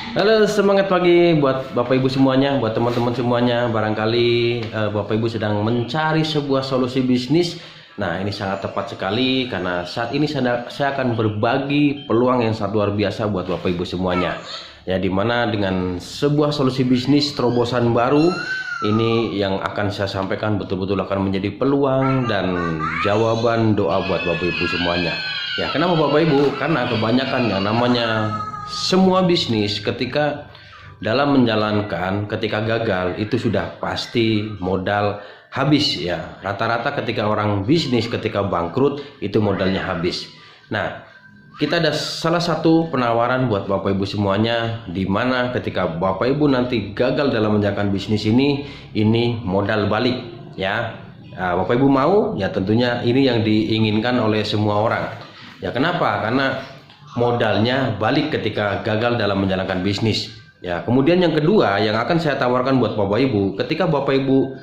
Halo, semangat pagi buat Bapak Ibu semuanya, buat teman-teman semuanya. Barangkali Bapak Ibu sedang mencari sebuah solusi bisnis. Nah, ini sangat tepat sekali karena saat ini saya akan berbagi peluang yang sangat luar biasa buat Bapak Ibu semuanya. Ya, dimana dengan sebuah solusi bisnis terobosan baru ini yang akan saya sampaikan betul-betul akan menjadi peluang dan jawaban doa buat Bapak Ibu semuanya. Ya, kenapa Bapak Ibu? Karena kebanyakan yang namanya semua bisnis ketika dalam menjalankan, ketika gagal itu sudah pasti modal habis ya. Rata-rata ketika orang bisnis ketika bangkrut itu modalnya habis. Nah, kita ada salah satu penawaran buat Bapak Ibu semuanya, di mana ketika Bapak Ibu nanti gagal dalam menjalankan bisnis ini modal balik ya. Nah, Bapak Ibu mau ya, tentunya ini yang diinginkan oleh semua orang. Ya, kenapa? Karena modalnya balik ketika gagal dalam menjalankan bisnis. Ya, kemudian yang kedua yang akan saya tawarkan buat Bapak Ibu, ketika Bapak Ibu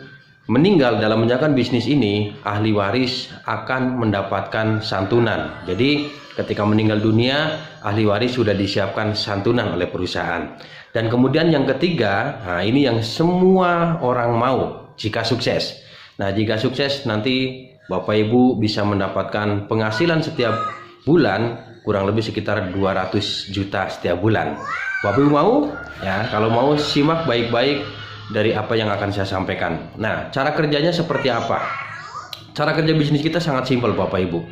meninggal dalam menjalankan bisnis ini, ahli waris akan mendapatkan santunan. Jadi, ketika meninggal dunia, ahli waris sudah disiapkan santunan oleh perusahaan. Dan kemudian yang ketiga, nah ini yang semua orang mau jika sukses. Nah, jika sukses nanti Bapak Ibu bisa mendapatkan penghasilan setiap bulan kurang lebih sekitar 200 juta setiap bulan. Bapak Ibu mau? Ya, kalau mau simak baik-baik dari apa yang akan saya sampaikan. Nah, cara kerjanya seperti apa? Cara kerja bisnis kita sangat simpel Bapak Ibu.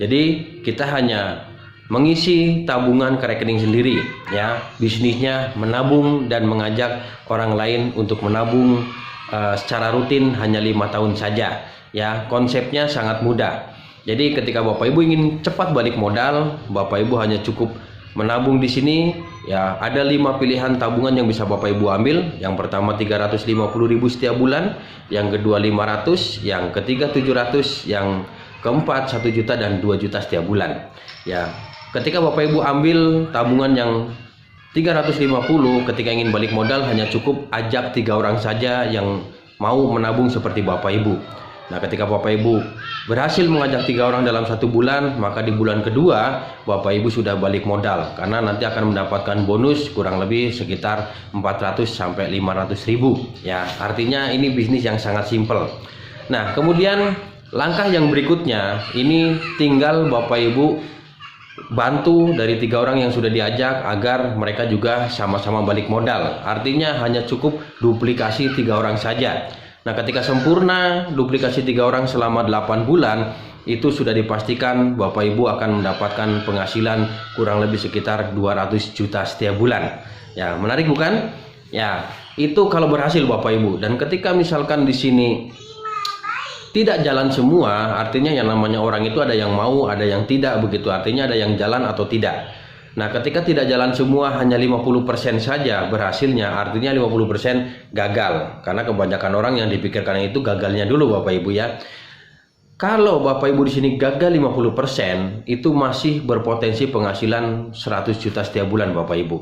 Jadi, kita hanya mengisi tabungan ke rekening sendiri ya. Bisnisnya menabung dan mengajak orang lain untuk menabung secara rutin hanya 5 tahun saja. Ya, konsepnya sangat mudah. Jadi ketika Bapak Ibu ingin cepat balik modal, Bapak Ibu hanya cukup menabung di sini. Ya, ada 5 pilihan tabungan yang bisa Bapak Ibu ambil. Yang pertama 350.000 setiap bulan, yang kedua 500, yang ketiga 700, yang keempat 1 juta dan 2 juta setiap bulan. Ya, ketika Bapak Ibu ambil tabungan yang 350, ketika ingin balik modal hanya cukup ajak 3 orang saja yang mau menabung seperti Bapak Ibu. Nah, ketika Bapak Ibu berhasil mengajak 3 orang dalam 1 bulan, maka di bulan kedua Bapak Ibu sudah balik modal, karena nanti akan mendapatkan bonus kurang lebih sekitar 400 sampai 500 ribu ya. Artinya ini bisnis yang sangat simpel. Nah, kemudian langkah yang berikutnya ini tinggal Bapak Ibu bantu dari 3 orang yang sudah diajak agar mereka juga sama-sama balik modal. Artinya hanya cukup duplikasi 3 orang saja. Nah, ketika sempurna duplikasi 3 orang selama 8 bulan, itu sudah dipastikan Bapak Ibu akan mendapatkan penghasilan kurang lebih sekitar 200 juta setiap bulan. Ya, menarik bukan? Ya, itu kalau berhasil Bapak Ibu. Dan ketika misalkan di sini tidak jalan semua, artinya yang namanya orang itu ada yang mau, ada yang tidak begitu. Artinya ada yang jalan atau tidak. Nah, ketika tidak jalan semua hanya 50% saja berhasilnya, artinya 50% gagal. Karena kebanyakan orang yang dipikirkan itu gagalnya dulu Bapak Ibu ya. Kalau Bapak Ibu di sini gagal 50%, itu masih berpotensi penghasilan 100 juta setiap bulan Bapak Ibu.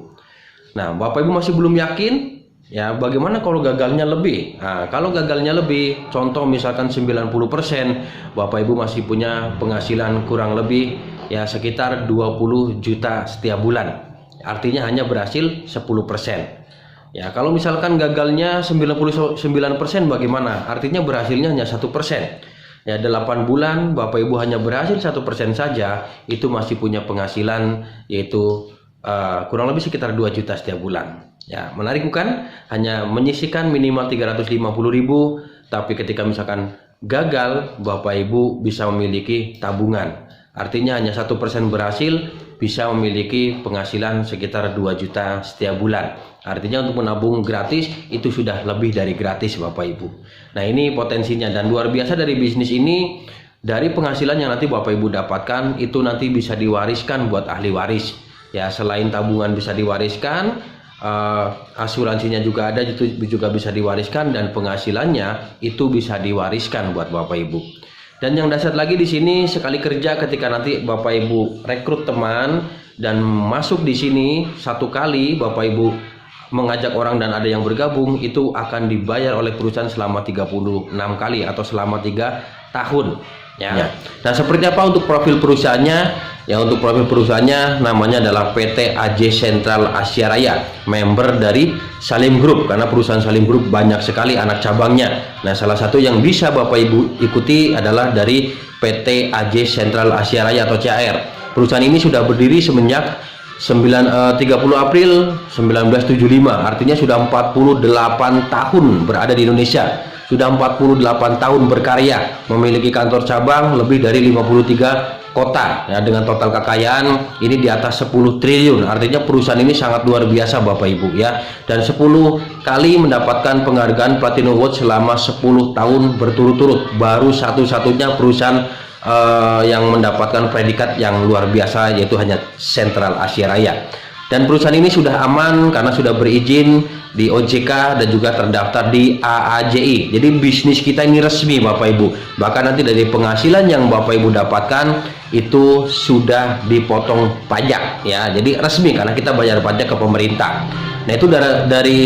Nah, Bapak Ibu masih belum yakin? Ya, bagaimana kalau gagalnya lebih? Nah, kalau gagalnya lebih, contoh misalkan 90%, Bapak Ibu masih punya penghasilan kurang lebih ya sekitar 20 juta setiap bulan. Artinya hanya berhasil 10%. Ya, kalau misalkan gagalnya 99% bagaimana? Artinya berhasilnya hanya 1%. Ya, 8 bulan Bapak Ibu hanya berhasil 1% saja, itu masih punya penghasilan yaitu kurang lebih sekitar 2 juta setiap bulan. Ya, menarik bukan? Hanya menyisihkan minimal 350.000, tapi ketika misalkan gagal, Bapak Ibu bisa memiliki tabungan. Artinya hanya 1% berhasil, bisa memiliki penghasilan sekitar 2 juta setiap bulan. Artinya untuk menabung gratis itu sudah lebih dari gratis Bapak Ibu. Nah, ini potensinya dan luar biasa dari bisnis ini. Dari penghasilan yang nanti Bapak Ibu dapatkan itu nanti bisa diwariskan buat ahli waris. Ya, selain tabungan bisa diwariskan, asuransinya juga ada, itu juga bisa diwariskan, dan penghasilannya itu bisa diwariskan buat Bapak Ibu. Dan yang dasar lagi di sini, sekali kerja ketika nanti Bapak Ibu rekrut teman dan masuk di sini, 1 kali Bapak Ibu mengajak orang dan ada yang bergabung, itu akan dibayar oleh perusahaan selama 36 kali atau selama 3 tahun. Ya. Nah, seperti apa untuk profil perusahaannya? Ya, untuk profil perusahaannya namanya adalah PT AJ Sentral Asia Raya, member dari Salim Group, karena perusahaan Salim Group banyak sekali anak cabangnya. Nah, salah satu yang bisa Bapak Ibu ikuti adalah dari PT AJ Sentral Asia Raya atau CAR. Perusahaan ini sudah berdiri semenjak 30 April 1975, artinya sudah 48 tahun berada di Indonesia. Sudah 48 tahun berkarya, memiliki kantor cabang lebih dari 53 kota, ya, dengan total kekayaan ini di atas 10 triliun. Artinya perusahaan ini sangat luar biasa Bapak Ibu ya. Dan 10 kali mendapatkan penghargaan Platinum Award selama 10 tahun berturut-turut. Baru satu-satunya perusahaan yang mendapatkan predikat yang luar biasa, yaitu hanya Sentral Asia Raya. Dan perusahaan ini sudah aman karena sudah berizin di OJK dan juga terdaftar di AAJI. Jadi bisnis kita ini resmi Bapak Ibu. Bahkan nanti dari penghasilan yang Bapak Ibu dapatkan itu sudah dipotong pajak ya. Jadi resmi karena kita bayar pajak ke pemerintah. Nah, itu dari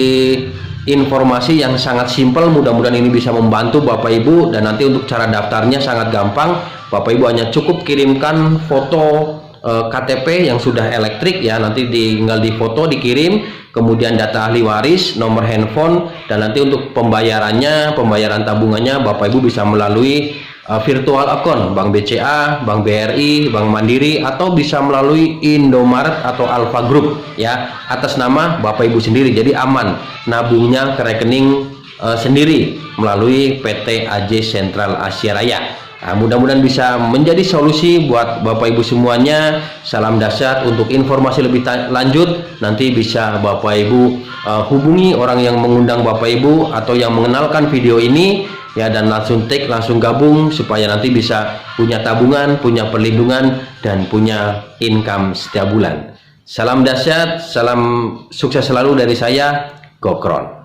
informasi yang sangat simpel. Mudah-mudahan ini bisa membantu Bapak Ibu. Dan nanti untuk cara daftarnya sangat gampang. Bapak Ibu hanya cukup kirimkan foto KTP yang sudah elektrik ya, nanti tinggal difoto, dikirim, kemudian data ahli waris, nomor handphone, dan nanti untuk pembayaran tabungannya Bapak Ibu bisa melalui virtual account Bank BCA, Bank BRI, Bank Mandiri, atau bisa melalui Indomaret atau Alfa Group ya, atas nama Bapak Ibu sendiri. Jadi aman, nabungnya ke rekening sendiri melalui PT AJ Sentral Asia Raya. Nah, mudah-mudahan bisa menjadi solusi buat Bapak Ibu semuanya. Salam dahsyat. Untuk informasi lebih lanjut nanti bisa Bapak Ibu hubungi orang yang mengundang Bapak Ibu atau yang mengenalkan video ini ya, dan langsung gabung supaya nanti bisa punya tabungan, punya perlindungan, dan punya income setiap bulan. Salam dahsyat, salam sukses selalu dari saya, Gokron.